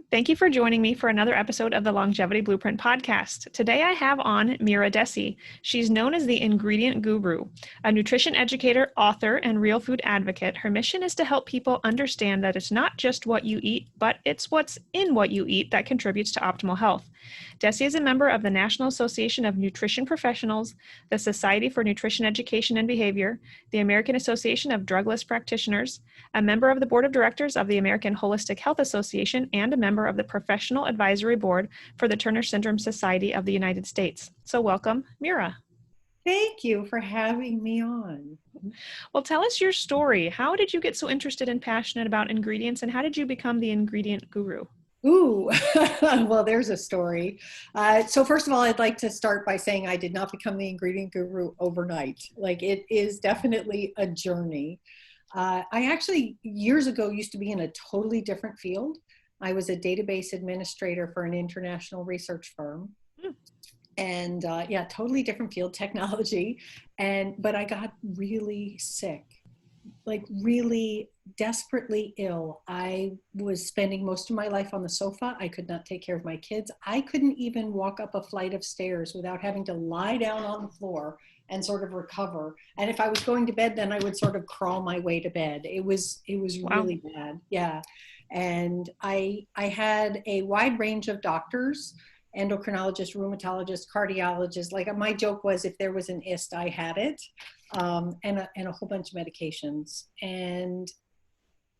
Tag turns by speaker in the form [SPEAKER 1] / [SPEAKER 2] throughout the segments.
[SPEAKER 1] Thank you for joining me for another episode of the Longevity Blueprint podcast. Today I have on Mira Dessy. She's known as the ingredient guru, a nutrition educator, author, and real food advocate. Her mission is to help people understand that it's not just what you eat, but it's what's in what you eat that contributes to optimal health. Dessy is a member of the National Association of Nutrition Professionals, the Society for Nutrition Education and Behavior, the American Association of Drugless Practitioners, a member of the Board of Directors of the American Holistic Health Association, and a member of the Professional Advisory Board for the Turner Syndrome Society of the United States. So welcome, Mira.
[SPEAKER 2] Thank you for having me on.
[SPEAKER 1] Well, tell us your story. How did you get so interested and passionate about ingredients, and how did you become the ingredient guru?
[SPEAKER 2] Ooh, well, there's a story. So first of all, I'd like to start by saying I did not become the ingredient guru overnight. Like, it is definitely a journey. I actually, years ago, used to be in a totally different field. I was a database administrator for an international research firm. And yeah, totally different field, technology. But I got really sick, like really desperately ill. I was spending most of my life on the sofa. I could not take care of my kids. I couldn't even walk up a flight of stairs without having to lie down on the floor and sort of recover. And if I was going to bed, then I would sort of crawl my way to bed. It was
[SPEAKER 1] Wow.
[SPEAKER 2] really bad. Yeah. And I had a wide range of doctors, endocrinologists, rheumatologists, cardiologists. Like, my joke was, if there was an IST, I had it, and a whole bunch of medications. And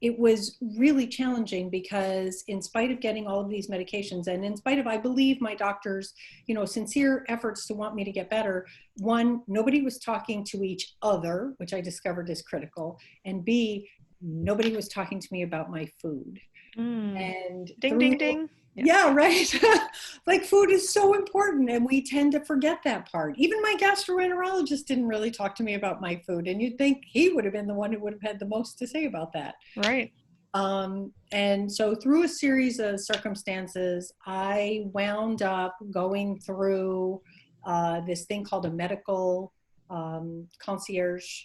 [SPEAKER 2] it was really challenging because, in spite of getting all of these medications, and in spite of, I believe, my doctors, sincere efforts to want me to get better, one, nobody was talking to each other, which I discovered is critical, and B, nobody was talking to me about my food. And
[SPEAKER 1] ding, ding, ding.
[SPEAKER 2] Yeah, right. Like, food is so important, and we tend to forget that part. Even my gastroenterologist didn't really talk to me about my food, and you'd think he would have been the one who would have had the most to say about that.
[SPEAKER 1] Right.
[SPEAKER 2] And so through a series of circumstances, I wound up going through this thing called a medical concierge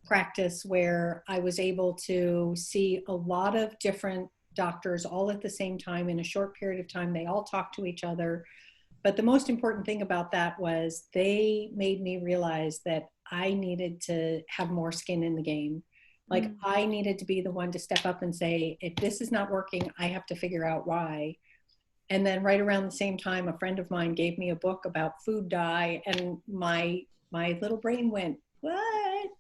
[SPEAKER 2] practice, where I was able to see a lot of different doctors all at the same time in a short period of time. They all talked to each other. But the most important thing about that was they made me realize that I needed to have more skin in the game. Like, I needed to be the one to step up and say, if this is not working, I have to figure out why. And then right around the same time, a friend of mine gave me a book about food dye, and my little brain went, what?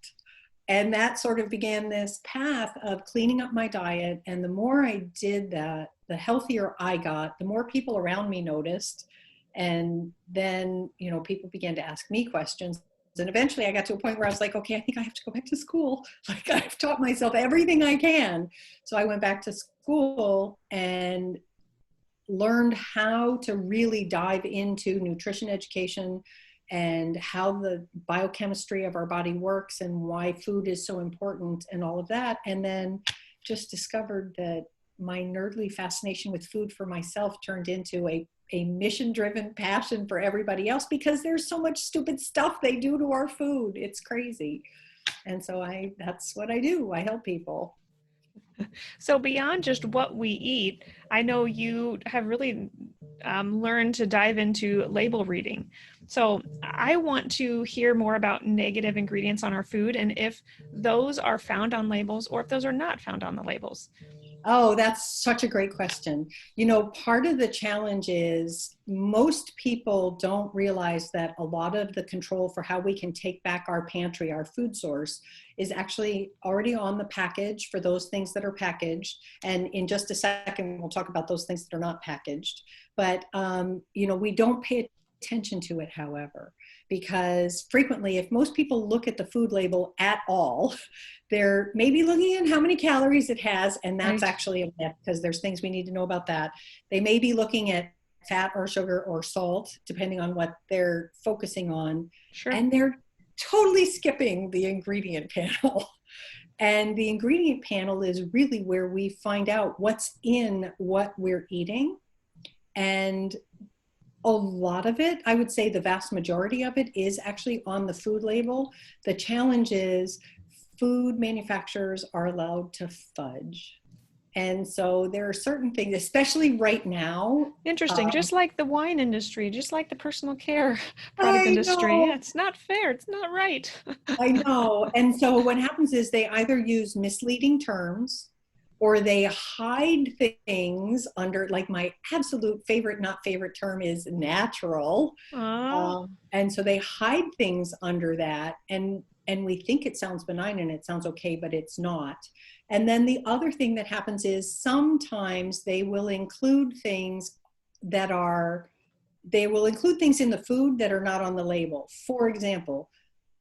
[SPEAKER 2] And that sort of began this path of cleaning up my diet. And the more I did that, the healthier I got, the more people around me noticed. And then, people began to ask me questions. And eventually I got to a point where I was like, okay, I think I have to go back to school. Like, I've taught myself everything I can. So I went back to school and learned how to really dive into nutrition education and how the biochemistry of our body works and why food is so important and all of that. And then just discovered that my nerdly fascination with food for myself turned into a mission-driven passion for everybody else, because there's so much stupid stuff they do to our food. It's crazy. And so that's what I do. I help people.
[SPEAKER 1] So beyond just what we eat, I know you have really learned to dive into label reading. So I want to hear more about negative ingredients on our food, and if those are found on labels or if those are not found on the labels.
[SPEAKER 2] Oh, that's such a great question. Part of the challenge is most people don't realize that a lot of the control for how we can take back our pantry, our food source, is actually already on the package for those things that are packaged. And in just a second, we'll talk about those things that are not packaged. But, we don't pay attention to it, however, because frequently, if most people look at the food label at all, they're maybe looking at how many calories it has, and that's actually a myth, because there's things we need to know about that. They may be looking at fat or sugar or salt, depending on what they're focusing on.
[SPEAKER 1] Sure.
[SPEAKER 2] And they're totally skipping the ingredient panel. And the ingredient panel is really where we find out what's in what we're eating. And a lot of it, I would say the vast majority of it, is actually on the food label. The challenge is food manufacturers are allowed to fudge. And so there are certain things, especially right now.
[SPEAKER 1] Interesting. Just like the wine industry, just like the personal care product
[SPEAKER 2] I
[SPEAKER 1] industry.
[SPEAKER 2] know,
[SPEAKER 1] Yeah, it's not fair. It's not right.
[SPEAKER 2] I know. And so what happens is they either use misleading terms or they hide things under, like my absolute favorite, not favorite term is natural.
[SPEAKER 1] Oh,
[SPEAKER 2] And so they hide things under that. And we think it sounds benign and it sounds okay, but it's not. And then the other thing that happens is sometimes they will include things that are, they will include things in the food that are not on the label. For example,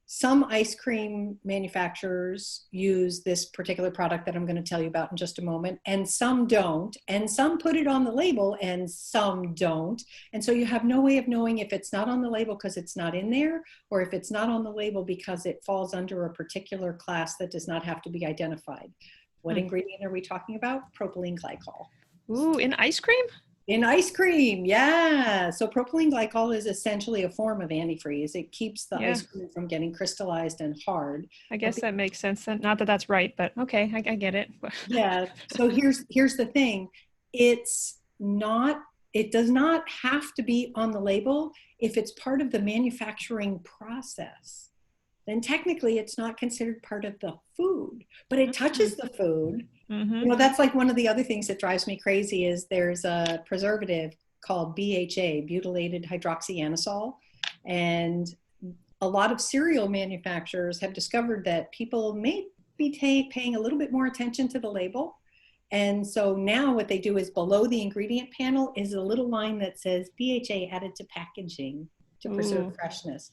[SPEAKER 2] some ice cream manufacturers use this particular product that I'm going to tell you about in just a moment, and some don't, and some put it on the label and some don't. And so you have no way of knowing if it's not on the label because it's not in there, or if it's not on the label because it falls under a particular class that does not have to be identified. What ingredient are we talking about? Propylene glycol.
[SPEAKER 1] ooh, in ice cream?
[SPEAKER 2] In ice cream, yeah. So propylene glycol is essentially a form of antifreeze. It keeps the
[SPEAKER 1] Yeah,
[SPEAKER 2] ice cream from getting crystallized and hard.
[SPEAKER 1] I
[SPEAKER 2] But
[SPEAKER 1] guess that makes sense. Not that that's right, but okay, I get it.
[SPEAKER 2] yeah, so here's the thing. It's not, it does not have to be on the label if it's part of the manufacturing process. Then technically it's not considered part of the food, but it touches the food.
[SPEAKER 1] Mm-hmm.
[SPEAKER 2] That's like one of the other things that drives me crazy is there's a preservative called BHA, butylated hydroxyanisole. And a lot of cereal manufacturers have discovered that people may be paying a little bit more attention to the label. And so now what they do is below the ingredient panel is a little line that says BHA added to packaging to preserve freshness.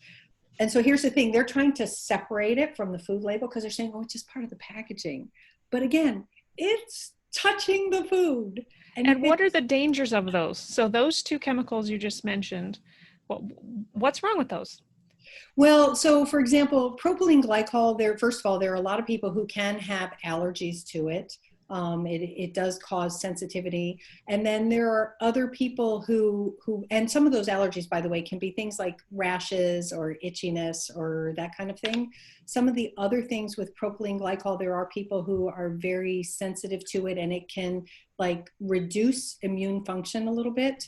[SPEAKER 2] And so here's the thing, they're trying to separate it from the food label because they're saying, oh, it's just part of the packaging. But again, it's touching the food.
[SPEAKER 1] And what are the dangers of those? So those two chemicals you just mentioned, what's wrong with those?
[SPEAKER 2] Well, so for example, propylene glycol, first of all, there are a lot of people who can have allergies to it. It does cause sensitivity. And then there are other people who, and some of those allergies, by the way, can be things like rashes or itchiness or that kind of thing. Some of the other things with propylene glycol, there are people who are very sensitive to it and it can like reduce immune function a little bit.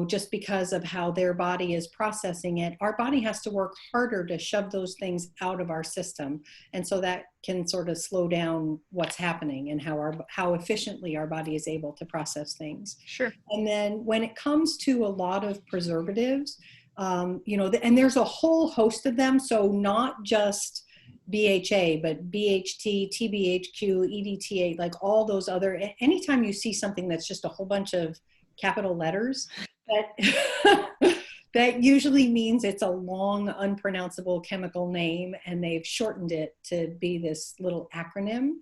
[SPEAKER 2] Just because of how their body is processing it, our body has to work harder to shove those things out of our system. And so that can sort of slow down what's happening and how efficiently our body is able to process things.
[SPEAKER 1] Sure.
[SPEAKER 2] And then when it comes to a lot of preservatives, and there's a whole host of them. So not just BHA, but BHT, TBHQ, EDTA, like all those other, anytime you see something that's just a whole bunch of capital letters, that that usually means it's a long unpronounceable chemical name and they've shortened it to be this little acronym.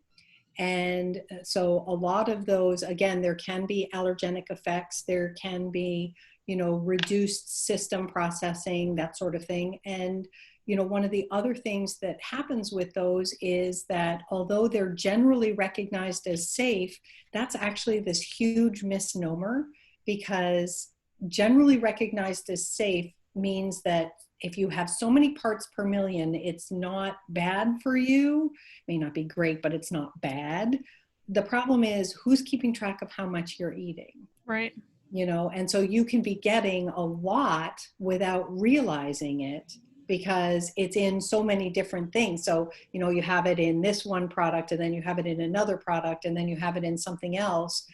[SPEAKER 2] And so a lot of those, again, there can be allergenic effects, there can be reduced system processing, that sort of thing. And one of the other things that happens with those is that although they're generally recognized as safe, that's actually this huge misnomer, because generally recognized as safe means that if you have so many parts per million, it's not bad for you. It may not be great, but it's not bad. The problem is who's keeping track of how much you're eating.
[SPEAKER 1] Right.
[SPEAKER 2] And so you can be getting a lot without realizing it because it's in so many different things. So, you have it in this one product and then you have it in another product and then you have it in something else.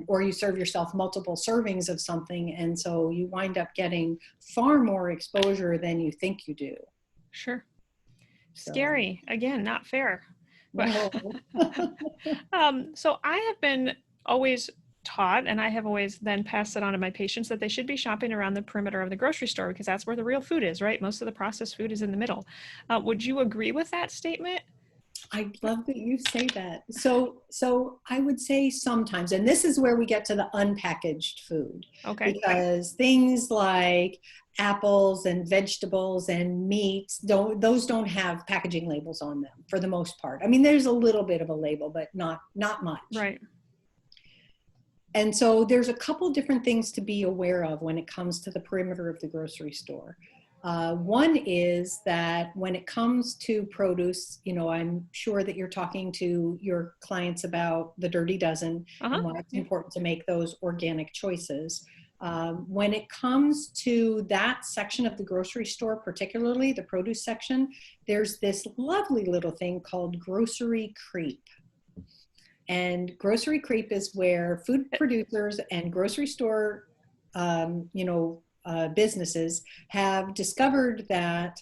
[SPEAKER 2] Or you serve yourself multiple servings of something. And so you wind up getting far more exposure than you think you do.
[SPEAKER 1] Sure. Scary. Again, not fair.
[SPEAKER 2] No.
[SPEAKER 1] So I have been always taught, and I have always then passed it on to my patients, that they should be shopping around the perimeter of the grocery store because that's where the real food is, right? Most of the processed food is in the middle. Would you agree with that statement?
[SPEAKER 2] I love that you say that. So I would say sometimes, and this is where we get to the unpackaged food.
[SPEAKER 1] Okay.
[SPEAKER 2] Because things like apples and vegetables and meats, those don't have packaging labels on them for the most part. I mean, there's a little bit of a label, but not much.
[SPEAKER 1] Right.
[SPEAKER 2] And so there's a couple different things to be aware of when it comes to the perimeter of the grocery store. One is that when it comes to produce, I'm sure that you're talking to your clients about the Dirty Dozen and why it's important to make those organic choices. When it comes to that section of the grocery store, particularly the produce section, there's this lovely little thing called grocery creep. And grocery creep is where food producers and grocery store, businesses have discovered that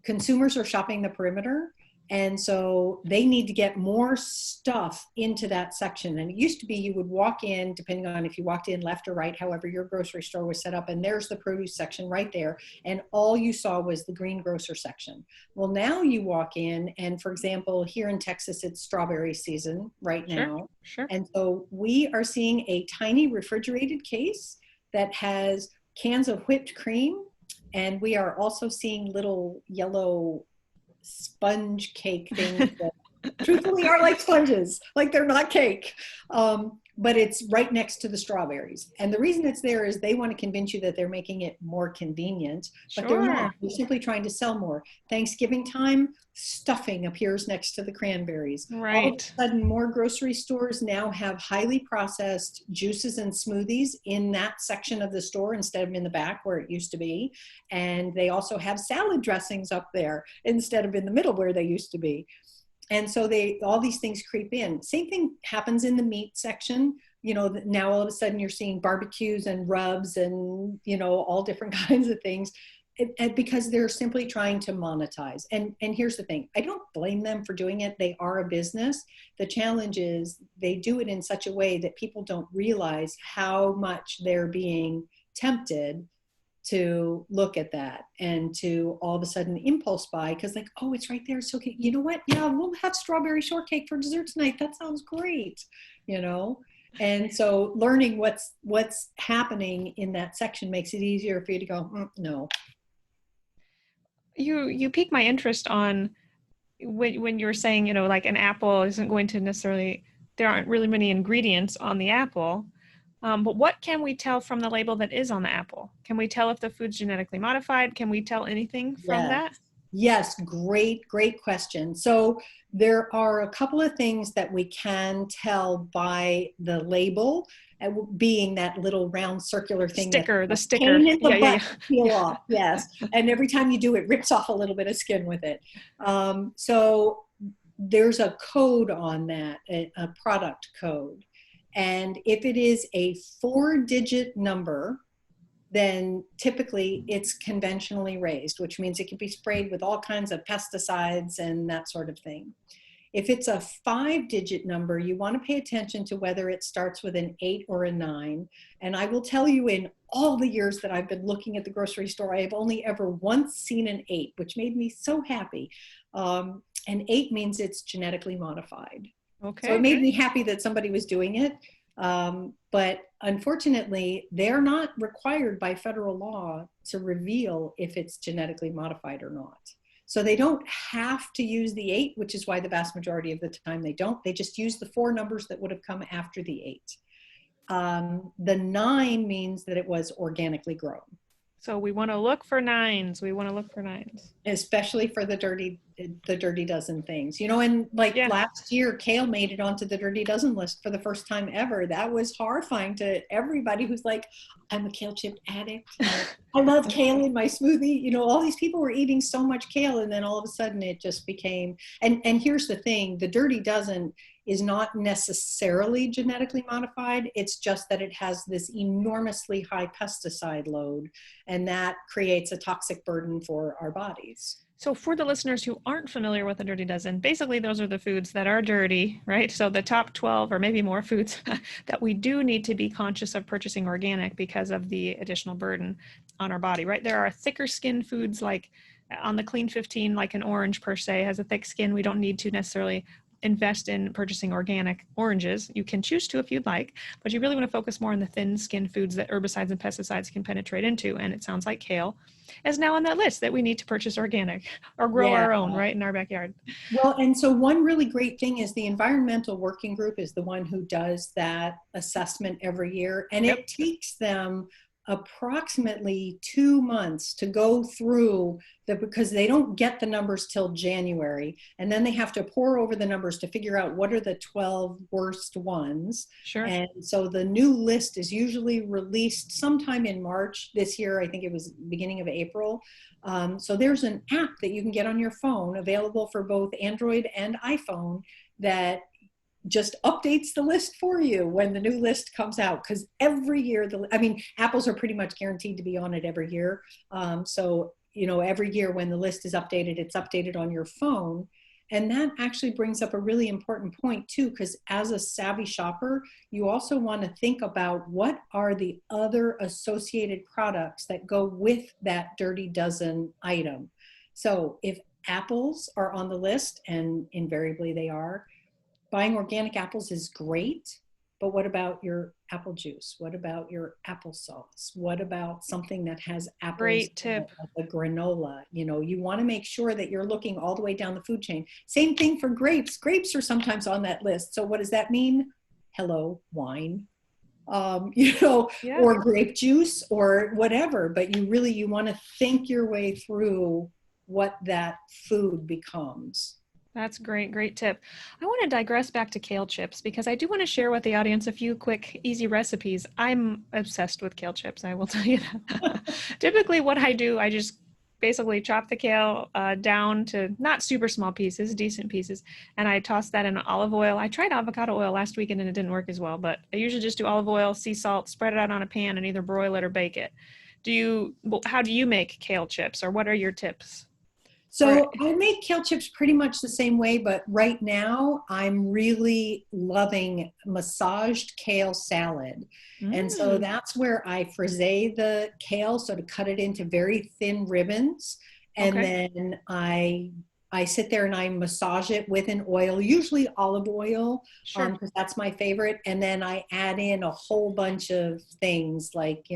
[SPEAKER 2] consumers are shopping the perimeter. And so they need to get more stuff into that section. And it used to be you would walk in, depending on if you walked in left or right, however your grocery store was set up, and there's the produce section right there. And all you saw was the greengrocer section. Well, now you walk in, and for example, here in Texas, it's strawberry season right now.
[SPEAKER 1] Sure.
[SPEAKER 2] And so we are seeing a tiny refrigerated case that has cans of whipped cream. And we are also seeing little yellow sponge cake things that truthfully are like sponges, like they're not cake. But it's right next to the strawberries. And the reason it's there is they want to convince you that they're making it more convenient, but they're not. They're simply trying to sell more. Thanksgiving time, stuffing appears next to the cranberries.
[SPEAKER 1] Right.
[SPEAKER 2] All of a sudden, more grocery stores now have highly processed juices and smoothies in that section of the store instead of in the back where it used to be. And they also have salad dressings up there instead of in the middle where they used to be. And so all these things creep in. Same thing happens in the meat section. Now all of a sudden you're seeing barbecues and rubs and, all different kinds of things because they're simply trying to monetize. And here's the thing, I don't blame them for doing it. They are a business. The challenge is they do it in such a way that people don't realize how much they're being tempted to look at that and to all of a sudden impulse buy because oh, it's right there. It's okay. You know what? Yeah, we'll have strawberry shortcake for dessert tonight. That sounds great. And so learning what's happening in that section makes it easier for you to go, no.
[SPEAKER 1] You pique my interest on when you're saying, like an apple isn't going to necessarily, there aren't really many ingredients on the apple. But what can we tell from the label that is on the apple? Can we tell if the food's genetically modified? Can we tell anything from that?
[SPEAKER 2] Yes, great question. So there are a couple of things that we can tell by the label, being that little round circular thing.
[SPEAKER 1] The sticker.
[SPEAKER 2] Pain in the butt peel off, yes. And every time you do it, rips off a little bit of skin with it. So there's a code on that, a product code. And if it is a 4-digit number, then typically it's conventionally raised, which means it can be sprayed with all kinds of pesticides and that sort of thing. If it's a 5-digit number, you want to pay attention to whether it starts with an 8 or a 9. And I will tell you, in all the years that I've been looking at the grocery store, I have only ever once seen an 8, which made me so happy. An 8 means it's genetically modified.
[SPEAKER 1] Okay.
[SPEAKER 2] So it made me happy that somebody was doing it. But unfortunately, they're not required by federal law to reveal if it's genetically modified or not. So they don't have to use the 8, which is why the vast majority of the time they don't. They just use the 4 numbers that would have come after the 8. The 9 means that it was organically grown.
[SPEAKER 1] So we want to look for 9s.
[SPEAKER 2] Especially for the dirty dozen things, and last year, kale made it onto the dirty dozen list for the first time ever. That was horrifying to everybody who's like, I'm a kale chip addict. I love kale in my smoothie. All these people were eating so much kale, and then all of a sudden it just became, and here's the thing, the dirty dozen is not necessarily genetically modified. It's just that it has this enormously high pesticide load, and that creates a toxic burden for our bodies.
[SPEAKER 1] So for the listeners who aren't familiar with the Dirty Dozen, basically those are the foods that are dirty, right? So the top 12 or maybe more foods that we do need to be conscious of purchasing organic because of the additional burden on our body, right? There are thicker skin foods like on the Clean 15, like an orange per se has a thick skin. We don't need to necessarily invest in purchasing organic oranges. You can choose to if you'd like, but you really want to focus more on the thin skin foods that herbicides and pesticides can penetrate into. And it sounds like kale is now on that list that we need to purchase organic or grow our own right in our backyard.
[SPEAKER 2] Well, and so one really great thing is the Environmental Working Group is the one who does that assessment every year. And it takes them approximately 2 months to go through because they don't get the numbers till January. And then they have to pore over the numbers to figure out what are the 12 worst ones.
[SPEAKER 1] Sure.
[SPEAKER 2] And so the new list is usually released sometime in March this year. I think it was beginning of April. So there's an app that you can get on your phone available for both Android and iPhone that just updates the list for you when the new list comes out. Because every year, apples are pretty much guaranteed to be on it every year. So, every year when the list is updated, it's updated on your phone. And that actually brings up a really important point too, because as a savvy shopper, you also want to think about what are the other associated products that go with that dirty dozen item. So if apples are on the list, and invariably they are, buying organic apples is great, but what about your apple juice? What about your applesauce? What about something that has apples?
[SPEAKER 1] Great tip.
[SPEAKER 2] Like a granola. You want to make sure that you're looking all the way down the food chain. Same thing for grapes. Grapes are sometimes on that list. So what does that mean? Hello, wine.
[SPEAKER 1] Yeah.
[SPEAKER 2] Or grape juice or whatever. But you want to think your way through what that food becomes.
[SPEAKER 1] That's great. Great tip. I want to digress back to kale chips because I do want to share with the audience a few quick, easy recipes. I'm obsessed with kale chips. I will tell you that. Typically what I do, I just basically chop the kale down to not super small pieces, decent pieces, and I toss that in olive oil. I tried avocado oil last weekend and it didn't work as well, but I usually just do olive oil, sea salt, spread it out on a pan and either broil it or bake it. How do you make kale chips, or what are your tips?
[SPEAKER 2] So I make kale chips pretty much the same way, but right now I'm really loving massaged kale salad. And so that's where I frisee the kale, so to cut it into very thin ribbons. And then I sit there and I massage it with an oil, usually olive oil, because that's my favorite. And then I add in a whole bunch of things like,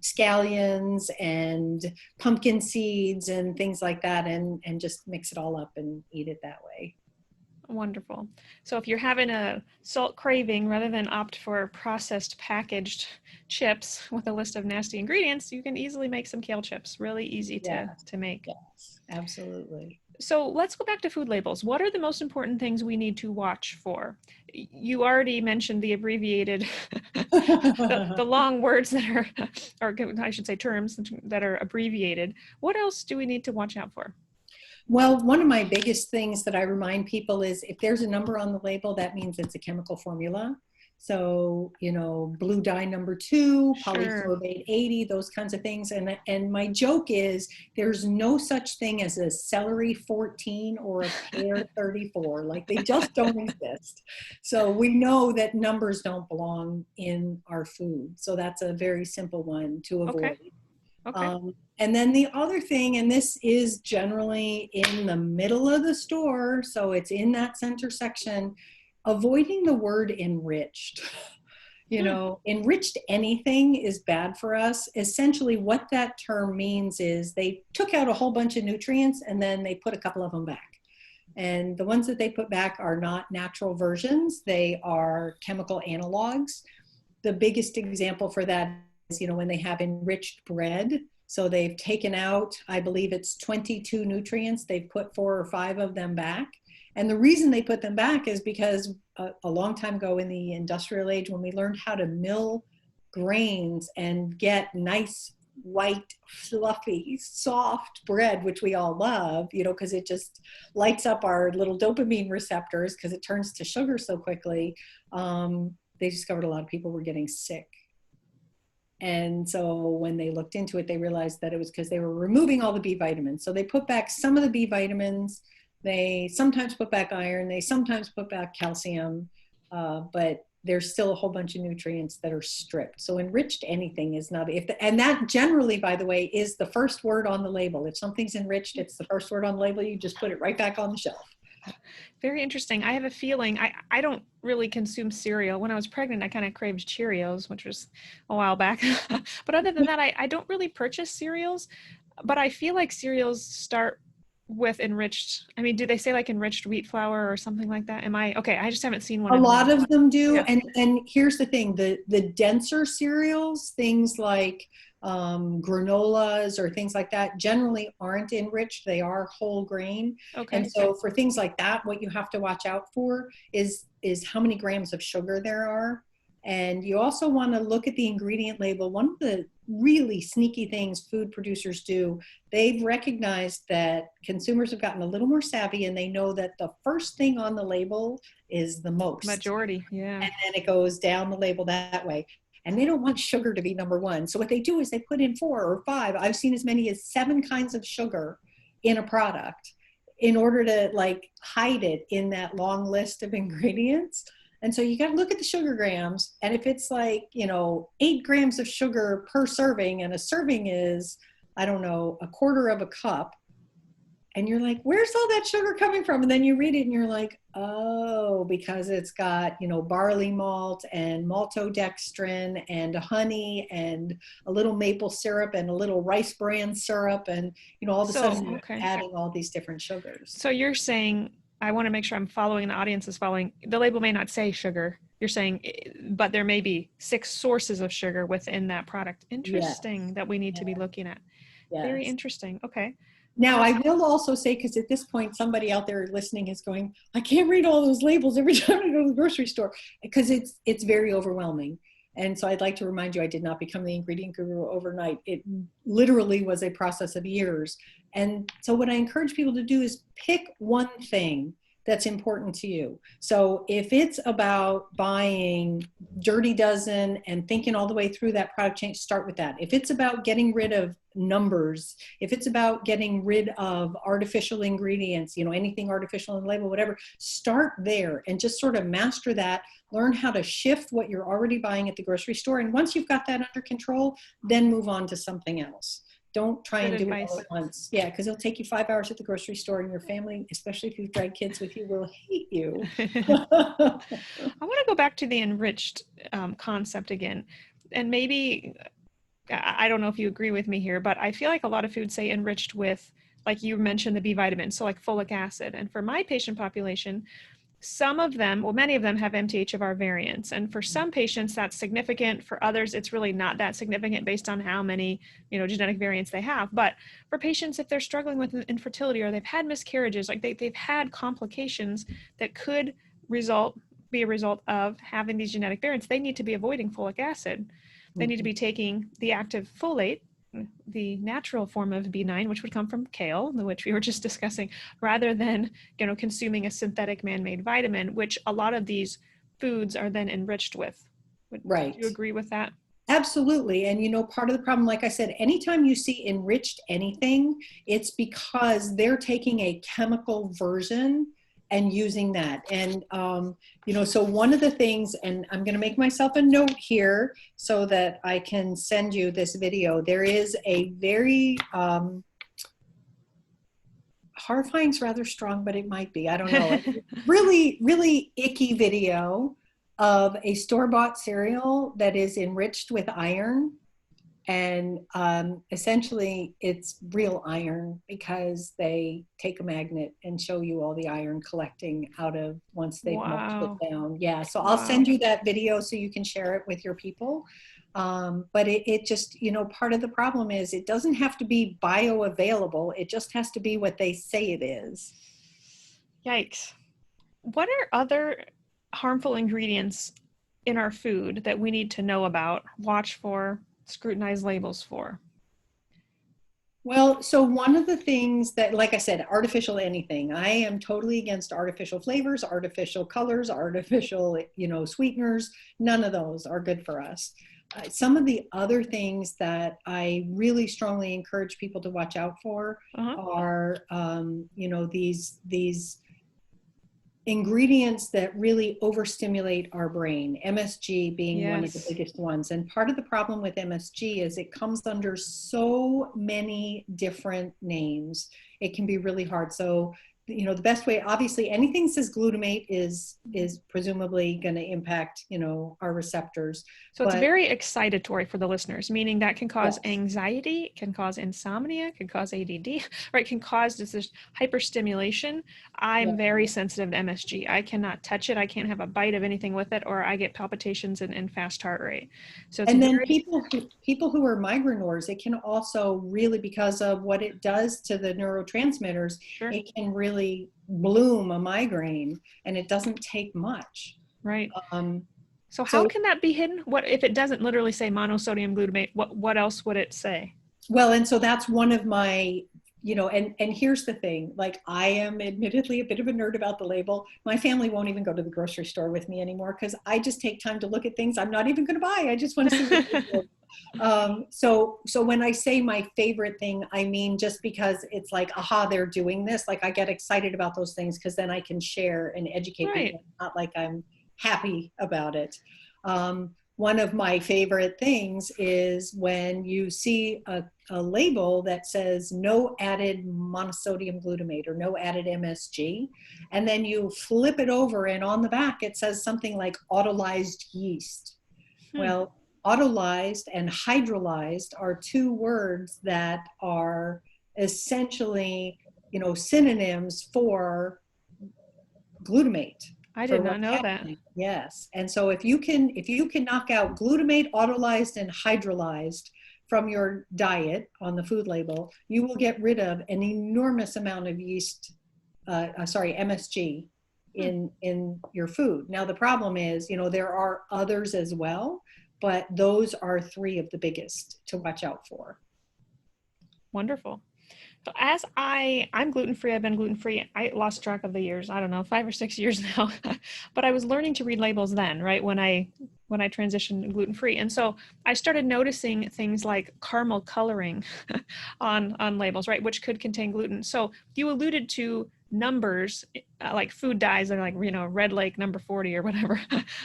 [SPEAKER 2] scallions and pumpkin seeds and things like that, and just mix it all up and eat it that way.
[SPEAKER 1] Wonderful. So if you're having a salt craving, rather than opt for processed packaged chips with a list of nasty ingredients, you can easily make some kale chips. Really easy to make.
[SPEAKER 2] Yes, absolutely.
[SPEAKER 1] So let's go back to food labels. What are the most important things we need to watch for? You already mentioned the abbreviated, the long words that are, or I should say terms that are abbreviated. What else do we need to watch out for?
[SPEAKER 2] Well, one of my biggest things that I remind people is if there's a number on the label, that means it's a chemical formula. So, blue dye number 2, polysorbate 80, those kinds of things. And my joke is there's no such thing as a celery 14 or a pear 34. Like, they just don't exist. So we know that numbers don't belong in our food. So that's a very simple one to avoid. And then the other thing, and this is generally in the middle of the store, so it's in that center section, avoiding the word enriched. Enriched anything is bad for us. Essentially what that term means is they took out a whole bunch of nutrients and then they put a couple of them back. And the ones that they put back are not natural versions. They are chemical analogs. The biggest example for that is, when they have enriched bread. So they've taken out, I believe it's 22 nutrients. They've put 4 or 5 of them back. And the reason they put them back is because a long time ago in the industrial age, when we learned how to mill grains and get nice, white, fluffy, soft bread, which we all love, because it just lights up our little dopamine receptors because it turns to sugar so quickly, they discovered a lot of people were getting sick. And so when they looked into it, they realized that it was because they were removing all the B vitamins. So they put back some of the B vitamins. They sometimes put back iron. They sometimes put back calcium. But there's still a whole bunch of nutrients that are stripped. So enriched anything is not, and that generally, by the way, is the first word on the label. If something's enriched, it's the first word on the label. You just put it right back on the shelf.
[SPEAKER 1] Very interesting. I have a feeling, I don't really consume cereal. When I was pregnant, I kind of craved Cheerios, which was a while back. But other than that, I don't really purchase cereals, but I feel like cereals start with enriched. I mean, do they say like enriched wheat flour or something like that? I just haven't seen one.
[SPEAKER 2] A lot of them do.
[SPEAKER 1] Yeah.
[SPEAKER 2] And here's the thing, the denser cereals, things like granolas or things like that generally aren't enriched. They are whole grain.
[SPEAKER 1] Okay.
[SPEAKER 2] And so for things like that, what you have to watch out for is how many grams of sugar there are. And you also want to look at the ingredient label. One of the really sneaky things food producers do, they've recognized that consumers have gotten a little more savvy, and they know that the first thing on the label is the most.
[SPEAKER 1] Majority, yeah.
[SPEAKER 2] And then it goes down the label that way. And they don't want sugar to be number one. So what they do is they put in 4 or 5. I've seen as many as 7 kinds of sugar in a product in order to like hide it in that long list of ingredients. And so you got to look at the sugar grams. And if it's like, 8 grams of sugar per serving, and a serving is, I don't know, a quarter of a cup, and you're like, where's all that sugar coming from? And then you read it and you're like, oh, because it's got, barley malt and maltodextrin and honey and a little maple syrup and a little rice bran syrup. And, all of a sudden you're adding all these different sugars.
[SPEAKER 1] So you're saying, I want to make sure I'm following, the audience is following, the label may not say sugar. You're saying, but there may be 6 sources of sugar within that product. Interesting. That we need to be looking at. Very interesting. Okay.
[SPEAKER 2] Now, I will also say, because at this point, somebody out there listening is going, I can't read all those labels every time I go to the grocery store, because it's very overwhelming. And so I'd like to remind you, I did not become the ingredient guru overnight. It literally was a process of years. And so what I encourage people to do is pick one thing that's important to you. So if it's about buying Dirty Dozen and thinking all the way through that product change, start with that. If it's about getting rid of numbers, if it's about getting rid of artificial ingredients, anything artificial in the label, whatever, start there and just sort of master that. Learn how to shift what you're already buying at the grocery store. And once you've got that under control, then move on to something else. Don't try and do it all at once. Yeah, because it'll take you 5 hours at the grocery store, and your family, especially if you've dragged kids with you, will hate you.
[SPEAKER 1] I want to go back to the enriched concept again. And maybe, I don't know if you agree with me here, but I feel like a lot of foods say enriched with, like you mentioned, the B vitamins, so like folic acid. And for my patient population, some of them, well, many of them have MTHFR variants. And for some patients, that's significant. For others, it's really not that significant based on how many, genetic variants they have. But for patients, if they're struggling with infertility or they've had miscarriages, like they've had complications that could be a result of having these genetic variants, they need to be avoiding folic acid. They need to be taking the active folate, the natural form of B9, which would come from kale, which we were just discussing, rather than, consuming a synthetic man-made vitamin, which a lot of these foods are then enriched with.
[SPEAKER 2] Right.
[SPEAKER 1] Do you agree with that?
[SPEAKER 2] Absolutely. And, part of the problem, like I said, anytime you see enriched anything, it's because they're taking a chemical version and using that. And, so one of the things, and I'm going to make myself a note here so that I can send you this video. There is a very, horrifying is rather strong, but it might be, I don't know, really, really icky video of a store-bought cereal that is enriched with iron. And essentially it's real iron, because they take a magnet and show you all the iron collecting out of once they've melted it down. Yeah, so I'll send you that video so you can share it with your people. But it just, part of the problem is it doesn't have to be bioavailable. It just has to be what they say it is.
[SPEAKER 1] Yikes. What are other harmful ingredients in our food that we need to know about, watch for, scrutinize labels for?
[SPEAKER 2] Well, so one of the things that, like I said, artificial anything. I am totally against artificial flavors, artificial colors, artificial, sweeteners. None of those are good for us. Some of the other things that I really strongly encourage people to watch out for are, these ingredients that really overstimulate our brain, MSG being one of the biggest ones. And part of the problem with MSG is it comes under so many different names. It can be really hard. So the best way, obviously anything that says glutamate is presumably going to impact, our receptors.
[SPEAKER 1] So it's very excitatory for the listeners, meaning that can cause
[SPEAKER 2] Yes.
[SPEAKER 1] anxiety, can cause insomnia, can cause ADD, right? Can cause this hyperstimulation. I'm very sensitive to MSG. I cannot touch it. I can't have a bite of anything with it, or I get palpitations and fast heart rate. So it's
[SPEAKER 2] then people who are migraineurs, it can also really, because of what it does to the neurotransmitters,
[SPEAKER 1] Sure.
[SPEAKER 2] it can really bloom a migraine, and it doesn't take much.
[SPEAKER 1] Right. So how can that be hidden? What if it doesn't literally say monosodium glutamate? What else would it say?
[SPEAKER 2] Well, and so that's one of my, and here's the thing, like, I am admittedly a bit of a nerd about the label. My family won't even go to the grocery store with me anymore because I just take time to look at things I'm not even going to buy. I just want to see what it is. So when I say my favorite thing, I mean, just because it's like, aha, they're doing this. Like, I get excited about those things because then I can share and educate people, not like I'm happy about it. One of my favorite things is when you see a label that says no added monosodium glutamate or no added MSG, and then you flip it over and on the back it says something like autolyzed yeast. Well, autolyzed and hydrolyzed are two words that are essentially, synonyms for glutamate.
[SPEAKER 1] I did not know that.
[SPEAKER 2] Yes. And so if you can knock out glutamate, autolyzed, and hydrolyzed from your diet on the food label, you will get rid of an enormous amount of yeast, MSG in your food. Now, the problem is, there are others as well, but those are three of the biggest to watch out for.
[SPEAKER 1] Wonderful. So as I'm gluten-free, I've been gluten-free, I lost track of the years, I don't know, 5 or 6 years now, but I was learning to read labels then, right, when I transitioned to gluten-free. And so I started noticing things like caramel coloring on labels, right, which could contain gluten. So you alluded to numbers, like food dyes, that are like, Red Lake number 40 or whatever.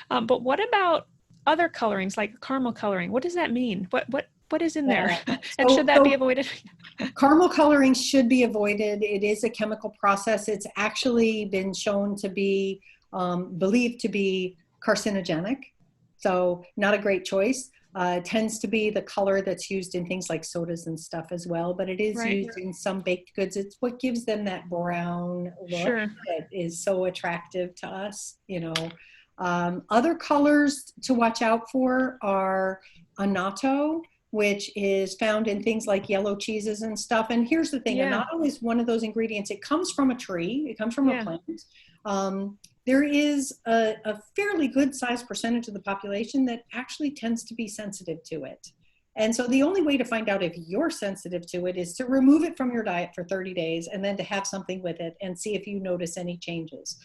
[SPEAKER 1] But what about other colorings, like caramel coloring? What does that mean? What is in there? And should that be avoided?
[SPEAKER 2] Caramel coloring should be avoided. It is a chemical process. It's actually been shown to be, believed to be carcinogenic. So not a great choice. It tends to be the color that's used in things like sodas and stuff as well, but it is used in some baked goods. It's what gives them that brown look that is so attractive to us, Other colors to watch out for are annatto, which is found in things like yellow cheeses and stuff. And here's the thing, annatto is one of those ingredients. It comes from a tree. It comes from a plant. There is a fairly good sized percentage of the population that actually tends to be sensitive to it. And so the only way to find out if you're sensitive to it is to remove it from your diet for 30 days and then to have something with it and see if you notice any changes.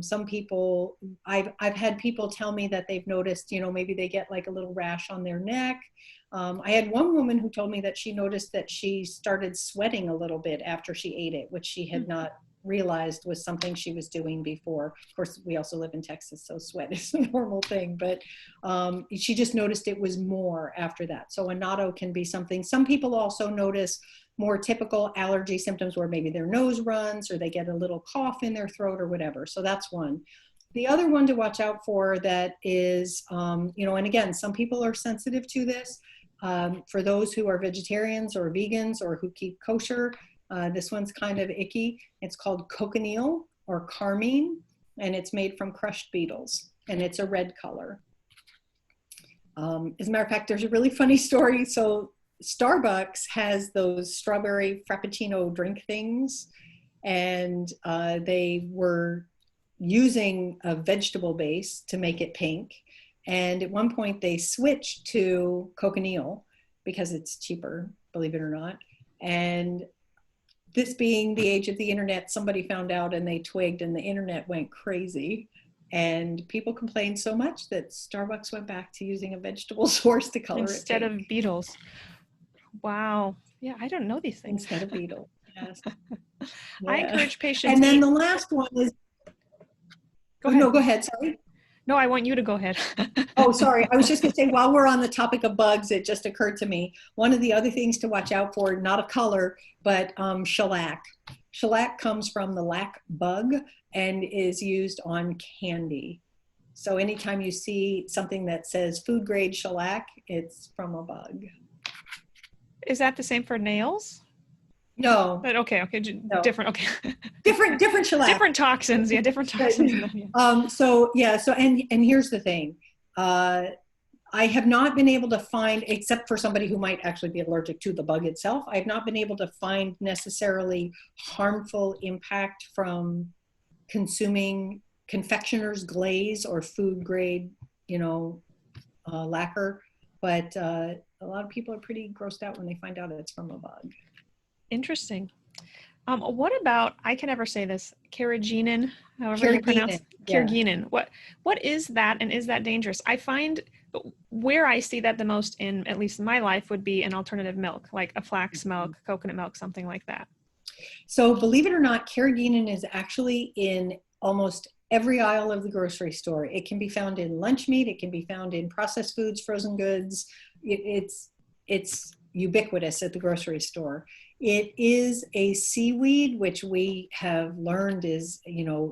[SPEAKER 2] Some people, I've had people tell me that they've noticed, maybe they get like a little rash on their neck. I had one woman who told me that she noticed that she started sweating a little bit after she ate it, which she had not realized was something she was doing before. Of course, we also live in Texas, so sweat is a normal thing, but she just noticed it was more after that. So annatto can be something. Some people also notice more typical allergy symptoms where maybe their nose runs or they get a little cough in their throat or whatever. So that's one. The other one to watch out for that is, and again, some people are sensitive to this. For those who are vegetarians or vegans or who keep kosher, this one's kind of icky. It's called cochineal or carmine, and it's made from crushed beetles, and it's a red color. As a matter of fact, there's a really funny story. So Starbucks has those strawberry frappuccino drink things, and they were using a vegetable base to make it pink. And at one point they switched to cochineal because it's cheaper, believe it or not. And this being the age of the internet, somebody found out and they twigged and the internet went crazy. And people complained so much that Starbucks went back to using a vegetable source to color
[SPEAKER 1] instead
[SPEAKER 2] it pink.
[SPEAKER 1] of beetles. Wow. Yeah, I don't know these things.
[SPEAKER 2] Instead of beetles, yes.
[SPEAKER 1] I encourage patients.
[SPEAKER 2] And then the last one is,
[SPEAKER 1] go ahead.
[SPEAKER 2] No, go ahead, sorry.
[SPEAKER 1] No, I want you to go ahead.
[SPEAKER 2] Oh, sorry. I was just going to say, while we're on the topic of bugs, it just occurred to me. One of the other things to watch out for, not a color, but shellac. Shellac comes from the lac bug and is used on candy. So anytime you see something that says food grade shellac, it's from a bug.
[SPEAKER 1] Is that the same for nails?
[SPEAKER 2] No,
[SPEAKER 1] But okay,
[SPEAKER 2] no.
[SPEAKER 1] different. Okay,
[SPEAKER 2] Different shellac.
[SPEAKER 1] different toxins. Yeah, different toxins.
[SPEAKER 2] And here's the thing. I have not been able to find, except for somebody who might actually be allergic to the bug itself, I have not been able to find necessarily harmful impact from consuming confectioner's glaze or food grade, lacquer. But a lot of people are pretty grossed out when they find out it's from a bug.
[SPEAKER 1] Interesting. What about, I can never say this, Carrageenan, however you pronounce Carrageenan. Yeah. What is that, and is that dangerous? I find where I see that the most in, at least in my life, would be an alternative milk, like a flax milk, coconut milk, something like that.
[SPEAKER 2] So believe it or not, Carrageenan is actually in almost every aisle of the grocery store. It can be found in lunch meat. It can be found in processed foods, frozen goods. It's ubiquitous at the grocery store. It is a seaweed, which we have learned is,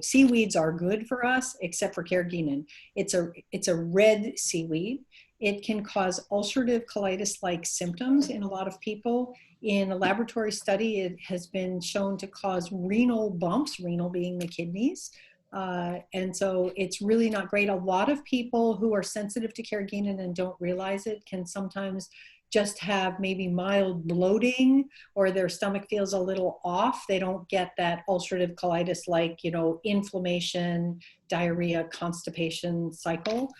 [SPEAKER 2] seaweeds are good for us, except for Carrageenan. It's a red seaweed. It can cause ulcerative colitis-like symptoms in a lot of people. In a laboratory study, it has been shown to cause renal bumps, renal being the kidneys. And so it's really not great. A lot of people who are sensitive to Carrageenan and don't realize it can sometimes just have maybe mild bloating, or their stomach feels a little off. They don't get that ulcerative colitis like, inflammation, diarrhea, constipation cycle.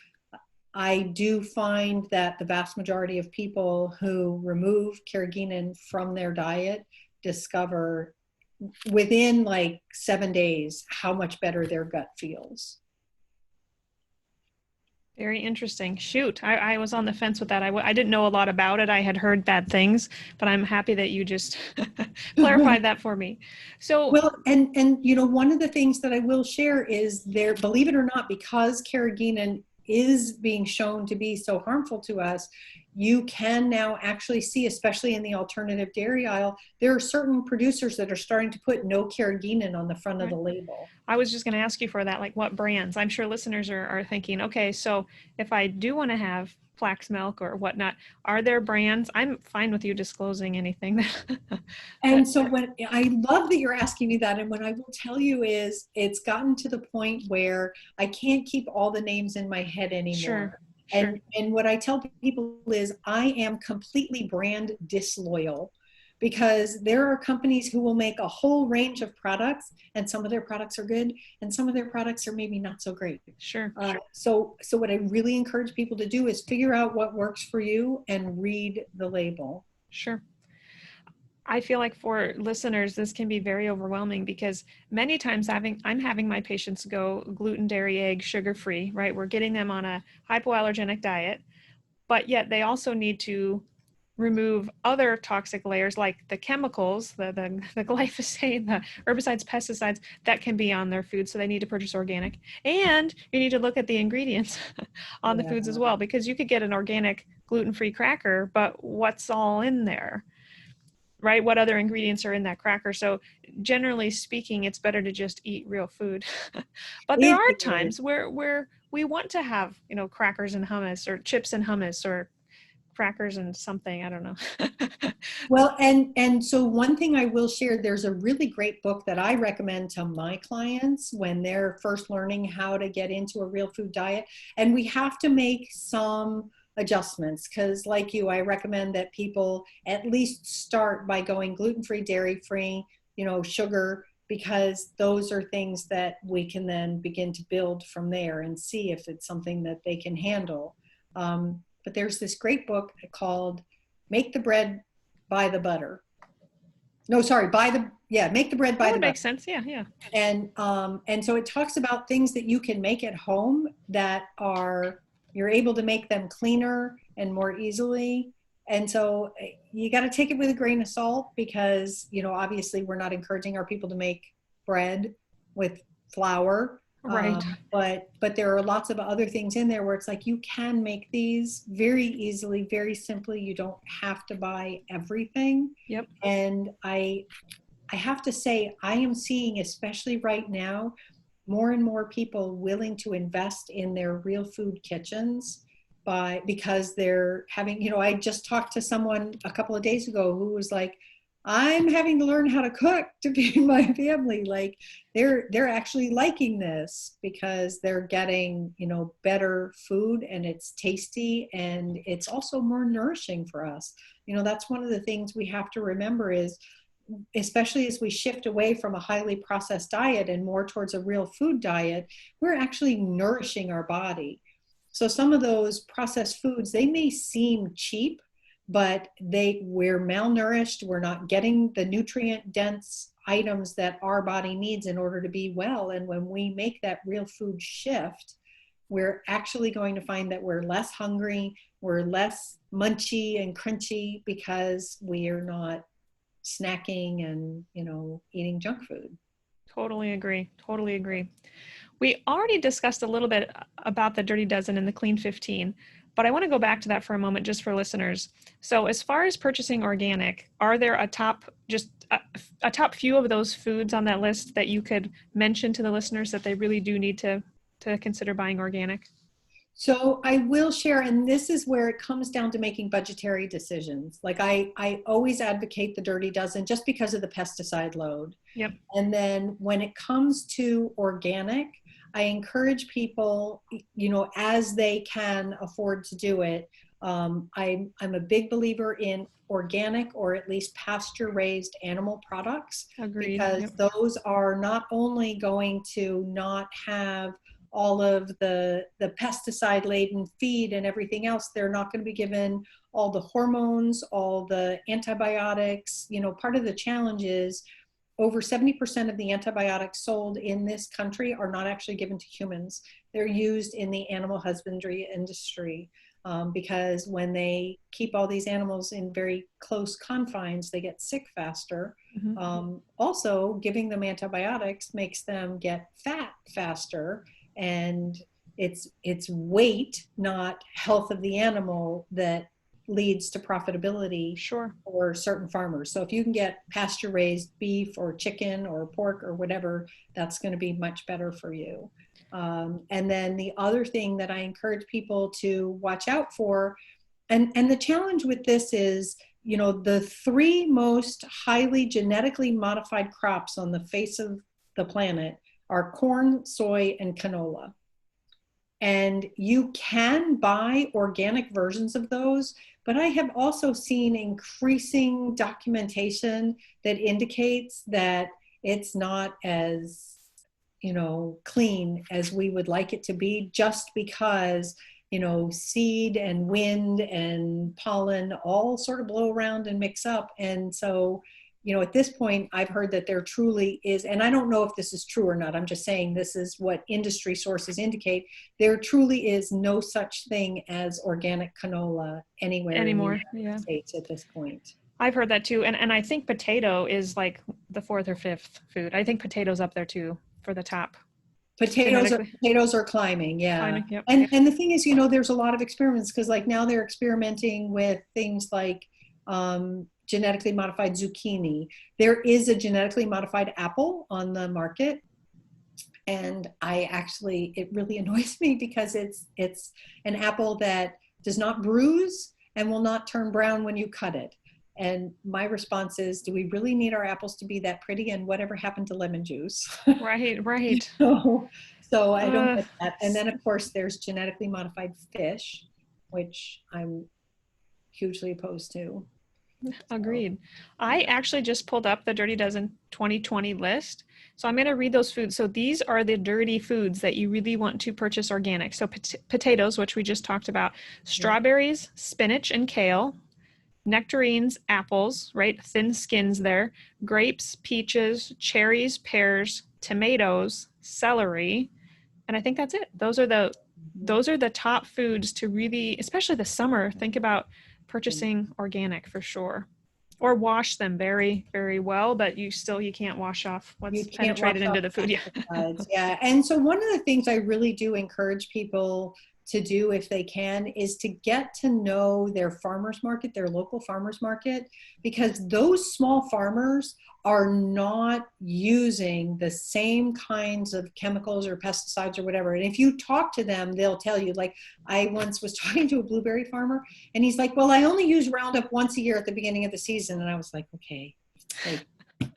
[SPEAKER 2] I do find that the vast majority of people who remove Carrageenan from their diet discover within like 7 days how much better their gut feels.
[SPEAKER 1] Very interesting. Shoot, I was on the fence with that. I didn't know a lot about it. I had heard bad things, but I'm happy that you just clarified that for me. So,
[SPEAKER 2] well, and one of the things that I will share is there, believe it or not, because Carrageenan is being shown to be so harmful to us, you can now actually see, especially in the alternative dairy aisle, there are certain producers that are starting to put no Carrageenan on the front of the label.
[SPEAKER 1] I was just going to ask you for that, like what brands? I'm sure listeners are thinking, okay, so if I do want to have flax milk or whatnot, are there brands? I'm fine with you disclosing anything.
[SPEAKER 2] And so when I love that you're asking me that, and what I will tell you is it's gotten to the point where I can't keep all the names in my head anymore.
[SPEAKER 1] Sure.
[SPEAKER 2] And what I tell people is I am completely brand disloyal, because there are companies who will make a whole range of products, and some of their products are good and some of their products are maybe not so great.
[SPEAKER 1] Sure.
[SPEAKER 2] So what I really encourage people to do is figure out what works for you and read the label.
[SPEAKER 1] Sure. I feel like for listeners, this can be very overwhelming, because many times I'm having my patients go gluten, dairy, egg, sugar-free, right? We're getting them on a hypoallergenic diet, but yet they also need to remove other toxic layers like the chemicals, the glyphosate, the herbicides, pesticides that can be on their food. So they need to purchase organic. And you need to look at the ingredients on the foods as well, because you could get an organic gluten-free cracker, but what's all in there? Right? What other ingredients are in that cracker? So generally speaking, it's better to just eat real food. But there are times where we want to have, crackers and hummus, or chips and hummus, or crackers and something, I don't know.
[SPEAKER 2] Well, and so one thing I will share, there's a really great book that I recommend to my clients when they're first learning how to get into a real food diet. And we have to make some adjustments, because like you, I recommend that people at least start by going gluten-free, dairy-free, sugar, because those are things that we can then begin to build from there and see if it's something that they can handle. But there's this great book called Make the Bread, Buy the Butter. No, sorry, Make the Bread, Buy the Butter. That
[SPEAKER 1] makes sense, yeah.
[SPEAKER 2] And so it talks about things that you can make at home that you're able to make them cleaner and more easily. And so you got to take it with a grain of salt, because, obviously we're not encouraging our people to make bread with flour.
[SPEAKER 1] Right.
[SPEAKER 2] But there are lots of other things in there where it's like you can make these very easily, very simply. You don't have to buy everything.
[SPEAKER 1] Yep.
[SPEAKER 2] And I have to say, I am seeing, especially right now, more and more people willing to invest in their real food kitchens because they're having, I just talked to someone a couple of days ago who was like, I'm having to learn how to cook to feed my family. Like they're actually liking this because they're getting, better food, and it's tasty, and it's also more nourishing for us. That's one of the things we have to remember is, especially as we shift away from a highly processed diet and more towards a real food diet, we're actually nourishing our body. So some of those processed foods, they may seem cheap, but we're malnourished. We're not getting the nutrient dense items that our body needs in order to be well. And when we make that real food shift, we're actually going to find that we're less hungry, we're less munchy and crunchy because we are not snacking and, eating junk food.
[SPEAKER 1] Totally agree. Totally agree. We already discussed a little bit about the Dirty Dozen and the Clean 15, but I want to go back to that for a moment just for listeners. So as far as purchasing organic, are there a top few of those foods on that list that you could mention to the listeners that they really do need to consider buying organic?
[SPEAKER 2] So I will share, and this is where it comes down to making budgetary decisions. Like I always advocate the Dirty Dozen just because of the pesticide load.
[SPEAKER 1] Yep.
[SPEAKER 2] And then when it comes to organic, I encourage people, as they can afford to do it. I'm a big believer in organic or at least pasture raised animal products.
[SPEAKER 1] Agreed.
[SPEAKER 2] Because
[SPEAKER 1] Yep.
[SPEAKER 2] those are not only going to not have all of the pesticide laden feed and everything else, they're not going to be given all the hormones, all the antibiotics. Part of the challenge is over 70% of the antibiotics sold in this country are not actually given to humans. They're used in the animal husbandry industry. Because when they keep all these animals in very close confines, they get sick faster.
[SPEAKER 1] Mm-hmm.
[SPEAKER 2] Also, giving them antibiotics makes them get fat faster, and it's weight, not health of the animal, that leads to profitability
[SPEAKER 1] Sure.
[SPEAKER 2] for certain farmers. So if you can get pasture raised beef or chicken or pork or whatever, that's going to be much better for you. And then the other thing that I encourage people to watch out for, and the challenge with this is, the three most highly genetically modified crops on the face of the planet are corn, soy, and canola. And you can buy organic versions of those, but I have also seen increasing documentation that indicates that it's not as, clean as we would like it to be, just because, seed and wind and pollen all sort of blow around and mix up. And so, at this point, I've heard that there truly is, and I don't know if this is true or not, I'm just saying this is what industry sources indicate, there truly is no such thing as organic canola anywhere
[SPEAKER 1] Anymore.
[SPEAKER 2] in the United States at this point.
[SPEAKER 1] I've heard that too. And I think potato is like the fourth or fifth food. I think potato's up there too for the top.
[SPEAKER 2] Potatoes are climbing, yeah.
[SPEAKER 1] Climbing, yep.
[SPEAKER 2] And the thing is, there's a lot of experiments, because like now they're experimenting with things like genetically modified zucchini. There is a genetically modified apple on the market. And it really annoys me because it's an apple that does not bruise and will not turn brown when you cut it. And my response is, do we really need our apples to be that pretty? And whatever happened to lemon juice?
[SPEAKER 1] Right.
[SPEAKER 2] So I don't get that. And then of course there's genetically modified fish, which I'm hugely opposed to.
[SPEAKER 1] Agreed. I actually just pulled up the Dirty Dozen 2020 list. So I'm going to read those foods. So these are the dirty foods that you really want to purchase organic. So potatoes, which we just talked about, strawberries, spinach and kale, nectarines, apples, right? Thin skins there, grapes, peaches, cherries, pears, tomatoes, celery. And I think that's it. Those are the top foods to really, especially the summer, think about purchasing organic for sure. Or wash them very, very well, but you can't wash off
[SPEAKER 2] You
[SPEAKER 1] what's
[SPEAKER 2] can't wash
[SPEAKER 1] penetrated
[SPEAKER 2] off
[SPEAKER 1] into the food. Yeah.
[SPEAKER 2] pesticides. Yeah. And so one of the things I really do encourage people to do if they can is to get to know their farmers market, their local farmers market, because those small farmers are not using the same kinds of chemicals or pesticides or whatever. And if you talk to them, they'll tell you, like I once was talking to a blueberry farmer and he's like, well, I only use Roundup once a year at the beginning of the season. And I was like, okay, like,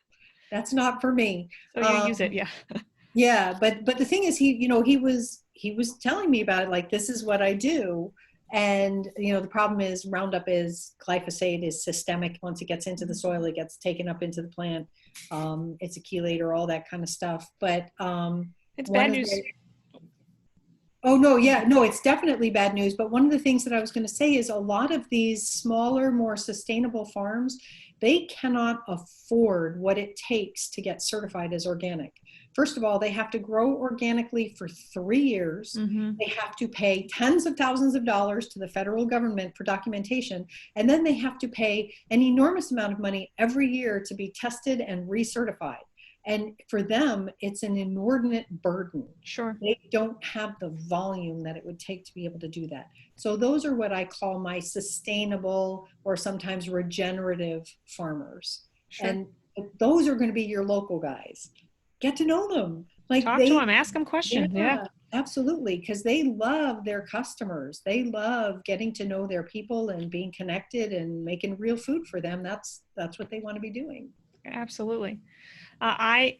[SPEAKER 2] that's not for me.
[SPEAKER 1] So you use it. Yeah.
[SPEAKER 2] Yeah, but the thing is, he was telling me about it. Like, this is what I do, and the problem is Roundup is glyphosate is systemic. Once it gets into the soil, it gets taken up into the plant. It's a chelator, all that kind of stuff. But
[SPEAKER 1] It's
[SPEAKER 2] one
[SPEAKER 1] bad
[SPEAKER 2] of
[SPEAKER 1] news.
[SPEAKER 2] the Oh, no, yeah, no, it's definitely bad news. But one of the things that I was going to say is a lot of these smaller, more sustainable farms, they cannot afford what it takes to get certified as organic. First of all, they have to grow organically for 3 years.
[SPEAKER 1] Mm-hmm.
[SPEAKER 2] They have to pay tens of thousands of dollars to the federal government for documentation. And then they have to pay an enormous amount of money every year to be tested and recertified. And for them, it's an inordinate burden.
[SPEAKER 1] Sure.
[SPEAKER 2] They don't have the volume that it would take to be able to do that. So those are what I call my sustainable or sometimes regenerative farmers.
[SPEAKER 1] Sure.
[SPEAKER 2] And those are going to be your local guys. Get to know them. Like
[SPEAKER 1] Talk to them, ask them questions. Yeah.
[SPEAKER 2] Absolutely, because they love their customers. They love getting to know their people and being connected and making real food for them. That's what they want to be doing.
[SPEAKER 1] Absolutely.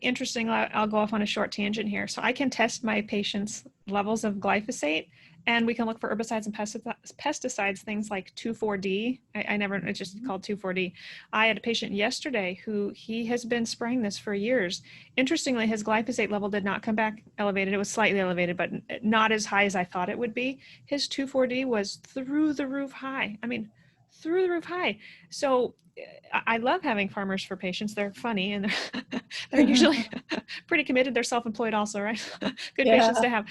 [SPEAKER 1] Interestingly, I'll go off on a short tangent here. So I can test my patients' levels of glyphosate, and we can look for herbicides and pesticides, things like 2,4-D. It's just called 2,4-D. I had a patient yesterday who he has been spraying this for years. Interestingly, his glyphosate level did not come back elevated. It was slightly elevated, but not as high as I thought it would be. His 2,4-D was through the roof high. I mean, through the roof high. So I love having farmers for patients. They're funny and they're usually pretty committed. They're self-employed also, right? Good patients to have.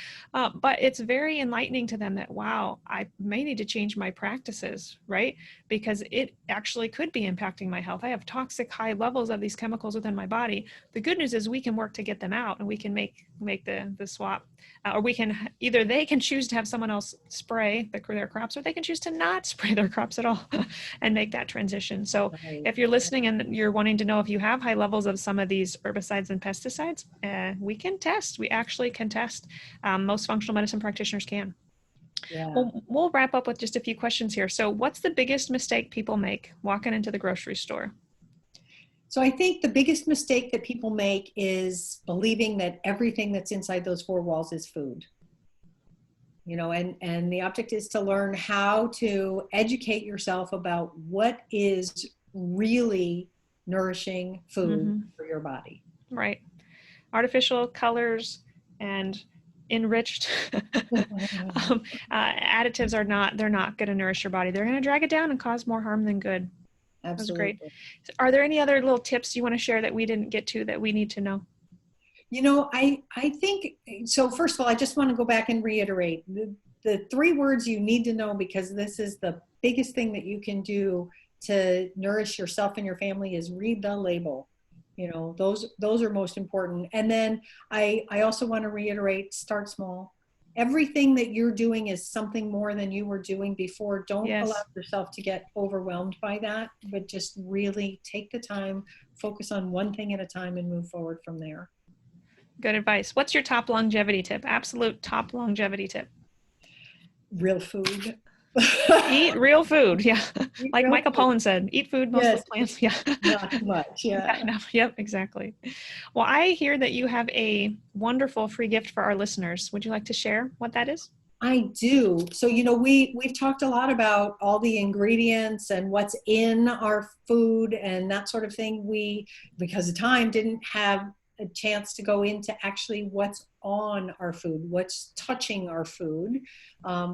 [SPEAKER 1] But it's very enlightening to them that, wow, I may need to change my practices, right? Because it actually could be impacting my health. I have toxic high levels of these chemicals within my body. The good news is we can work to get them out and we can make the swap. Or we can, either they can choose to have someone else spray their crops, or they can choose to not spray their crops at all and make that transition. So if you're listening and you're wanting to know if you have high levels of some of these herbicides and pesticides, we can test. We actually can test. Most functional medicine practitioners can.
[SPEAKER 2] Yeah.
[SPEAKER 1] We'll wrap up with just a few questions here. So what's the biggest mistake people make walking into the grocery store?
[SPEAKER 2] So I think the biggest mistake that people make is believing that everything that's inside those four walls is food. And the object is to learn how to educate yourself about what is really nourishing food for your body.
[SPEAKER 1] Right. Artificial colors and enriched additives they're not going to nourish your body. They're going to drag it down and cause more harm than good.
[SPEAKER 2] Absolutely.
[SPEAKER 1] That's great. Are there any other little tips you want to share that we didn't get to that we need to know?
[SPEAKER 2] I think, so first of all, I just want to go back and reiterate the 3 words you need to know, because this is the biggest thing that you can do to nourish yourself and your family, is read the label. Those are most important. And then I also want to reiterate, start small. Everything that you're doing is something more than you were doing before. Don't allow yourself to get overwhelmed by that, but just really take the time, focus on one thing at a time, and move forward from there.
[SPEAKER 1] Good advice. What's your top longevity tip? Absolute top longevity tip.
[SPEAKER 2] Real food.
[SPEAKER 1] Eat real food. Yeah. Like Michael Pollan said, eat food, mostly plants. Yeah.
[SPEAKER 2] Not too much. Yeah.
[SPEAKER 1] No, yep, exactly. Well, I hear that you have a wonderful free gift for our listeners. Would you like to share what that is?
[SPEAKER 2] I do. So, we've talked a lot about all the ingredients and what's in our food and that sort of thing. We, because of time, didn't have a chance to go into actually what's on our food, what's touching our food.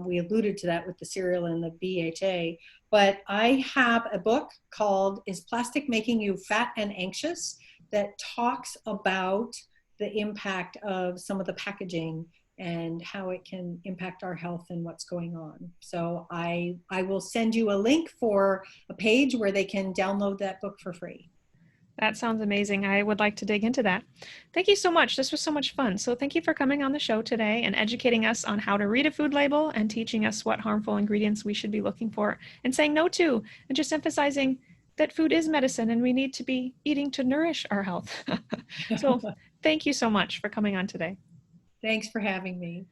[SPEAKER 2] We alluded to that with the cereal and the BHA, but I have a book called Is Plastic Making You Fat and Anxious, that talks about the impact of some of the packaging and how it can impact our health and what's going on. So I will send you a link for a page where they can download that book for free.
[SPEAKER 1] That sounds amazing. I would like to dig into that. Thank you so much. This was so much fun. So thank you for coming on the show today and educating us on how to read a food label and teaching us what harmful ingredients we should be looking for and saying no to, and just emphasizing that food is medicine and we need to be eating to nourish our health. So thank you so much for coming on today.
[SPEAKER 2] Thanks for having me.